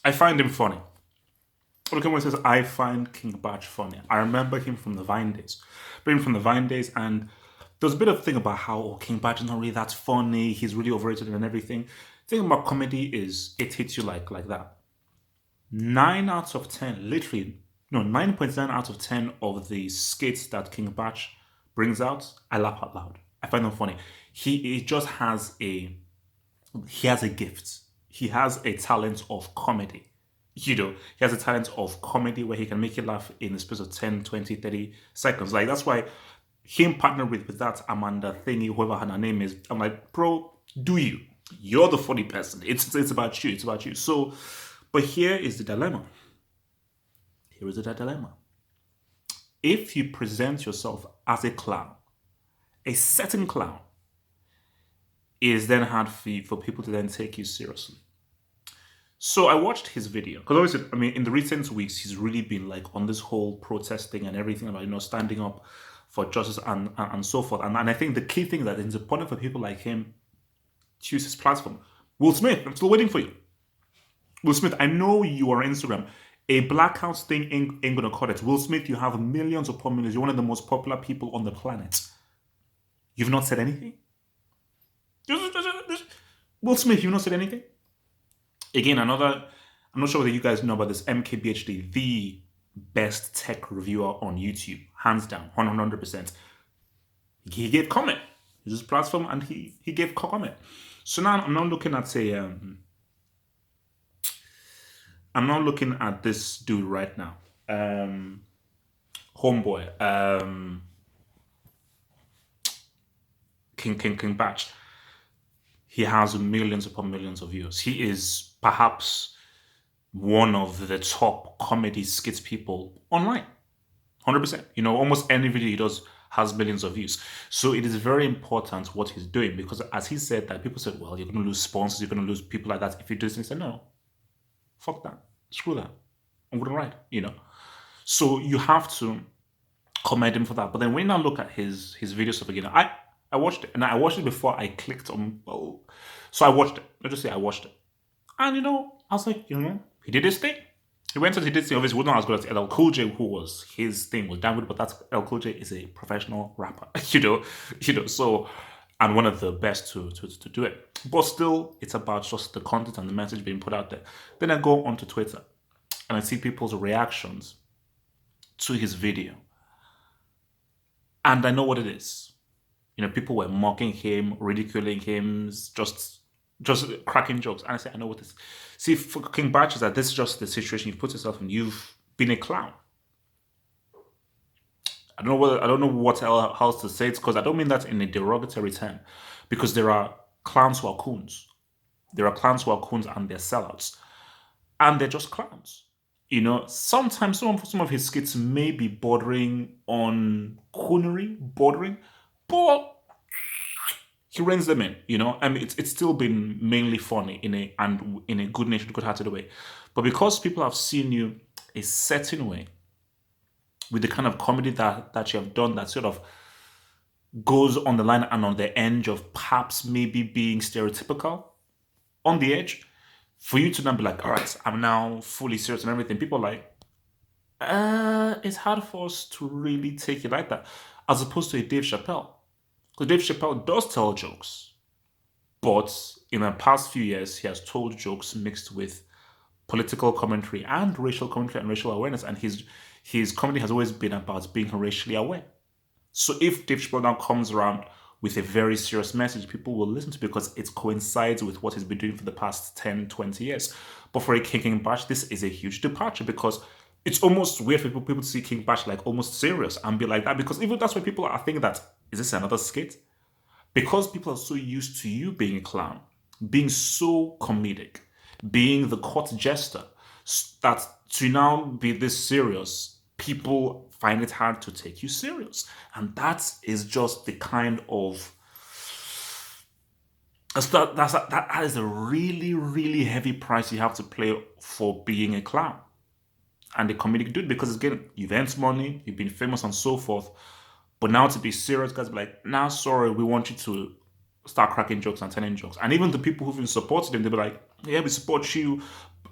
I find him funny. Look at when he says, I find King Bach funny. I remember him from the Vine days. Been from the Vine days, and there was a bit of thing about how King Bach is not really that funny. He's really overrated and everything. The thing about comedy is it hits you like that. 9 out of 10, literally, no, 9.9 out of 10 of the skits that King Bach brings out, I laugh out loud. I find them funny. He just has a gift. He has a talent of comedy. He has a talent of comedy where he can make you laugh in the space of 10, 20, 30 seconds. Like, that's why him partnered with that Amanda thingy, whoever her name is. I'm like, bro, do you? You're the funny person. It's about you. It's about you. So, but here is the dilemma. Here is the dilemma. If you present yourself as a clown, a certain clown, it is then hard for people to then take you seriously. So I watched his video because obviously, I mean, in the recent weeks, he's really been like on this whole protesting and everything about standing up for justice and so forth. And I think the key thing that is important for people like him to use his platform. Will Smith, I'm still waiting for you. Will Smith, I know you are on Instagram. A blackout thing ain't gonna cut it. Will Smith, you have millions upon millions. You're one of the most popular people on the planet. You've not said anything. Will Smith, you've not said anything. Again, another. I'm not sure whether you guys know about this. MKBHD, the best tech reviewer on YouTube, hands down, 100%. He gave comment. This is platform, and he gave comment. So now I'm not looking at I'm not looking at this dude right now. Homeboy, King Batch. He has millions upon millions of views. He is perhaps one of the top comedy skits people online. 100%. Almost any video he does has millions of views. So it is very important what he's doing because, as he said, that people said, well, you're going to lose sponsors, you're going to lose people like that if you do this. And he said, no, fuck that. Screw that. I'm going to write. So you have to commend him for that. But then when I look at his videos stuff again, I watched it, and I watched it before I clicked on. Well, so I watched it. Let's just say I watched it, and I was like, he did his thing. He went and he did thing. Obviously, wasn't as good as LL Cool J, who was his thing was damn good, but that's LL Cool J is a professional rapper, So, and one of the best to do it. But still, it's about just the content and the message being put out there. Then I go onto Twitter, and I see people's reactions to his video, and I know what it is. People were mocking him, ridiculing him, just cracking jokes. And I said, I know what this. See, for King Bach is that this is just the situation you've put yourself in. You've been a clown. I don't know what else to say. It's because I don't mean that in a derogatory term, because there are clowns who are coons. There are clowns who are coons and they're sellouts, and they're just clowns. Sometimes some of his skits may be bordering on coonery, but he reins them in. I mean, it's still been mainly funny in a good-natured, good-hearted way. But because people have seen you a certain way, with the kind of comedy that you have done, that sort of goes on the line and on the edge of perhaps maybe being stereotypical, on the edge, for you to now be like, all right, I'm now fully serious and everything. People are like, it's hard for us to really take it like that, as opposed to a Dave Chappelle. Because Dave Chappelle does tell jokes, but in the past few years, he has told jokes mixed with political commentary and racial commentary and racial awareness, and his comedy has always been about being racially aware. So if Dave Chappelle now comes around with a very serious message, people will listen to it because it coincides with what he's been doing for the past 10, 20 years. But for a King Bach, this is a huge departure because it's almost weird for people to see King Bach like almost serious and be like that, because even that's why people are thinking that, is this another skit? Because people are so used to you being a clown, being so comedic, being the court jester, that to now be this serious, people find it hard to take you serious. And that is just the kind of that is a really, really heavy price you have to pay for being a clown and a comedic dude, because again, you've earned money, you've been famous and so forth. But now to be serious, guys, be like, nah, sorry, we want you to start cracking jokes and telling jokes. And even the people who've been supporting them, they'll be like, yeah, we support you.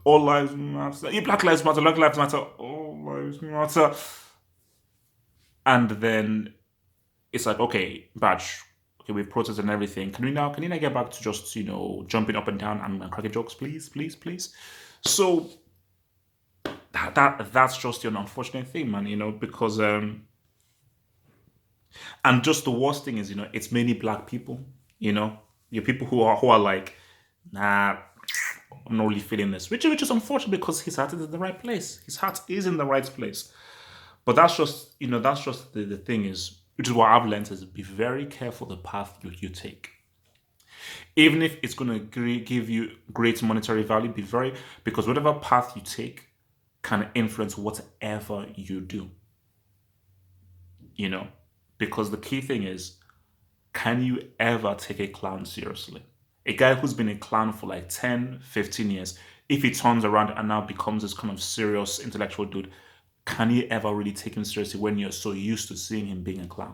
All lives matter. Yeah, Black lives matter. Black lives matter. All lives matter. And then it's like, okay, Batch, okay, we've protested and everything. Can you now get back to just, jumping up and down and cracking jokes, please, please, please? So that's just an unfortunate thing, man, because and just the worst thing is, it's mainly black people, you know, your people who are like, nah, I'm not really feeling this, which is unfortunate because his heart is in the right place. His heart is in the right place. But that's just the thing is, which is what I've learned is be very careful the path you take. Even if it's going to give you great monetary value, be very, because whatever path you take can influence whatever you do, you know? Because the key thing is, can you ever take a clown seriously? A guy who's been a clown for like 10, 15 years, if he turns around and now becomes this kind of serious intellectual dude, can you ever really take him seriously when you're so used to seeing him being a clown?